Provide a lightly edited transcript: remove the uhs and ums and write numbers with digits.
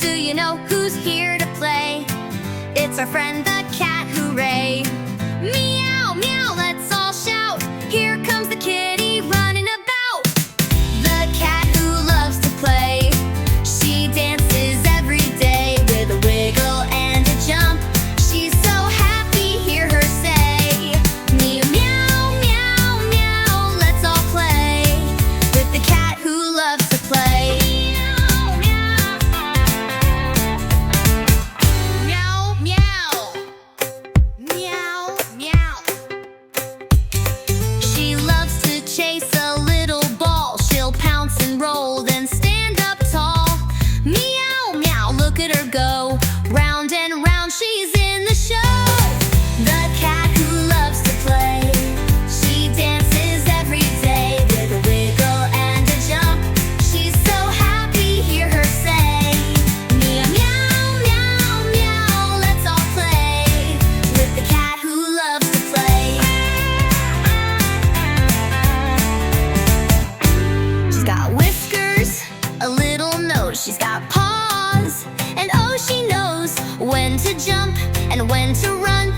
Do you know who's here to play? It's our friend the cat, hooray! Meow, meow, let's all shout. Here comes the kitty running about. The cat who loves to play. She dances every day with a wiggle and a jump. She's so happy, hear her say, meow, meow, meow, meow, let's all play with the cat who loves to play. Meow, meow, meow, meow. She loves to chase a little ball. She'll pounce and roll, then stand up tall. Meow, meow, look at her go. Round and round, she's in the show. The cat who loves to play. She dances every day with a wiggle and a jump. She's so happy, hear her say, meow, meow, meow, meow, let's all play with the cat who loves to play. She's got whiskers, a little nose. She's got paws, and oh, she knows when to jump and when to run.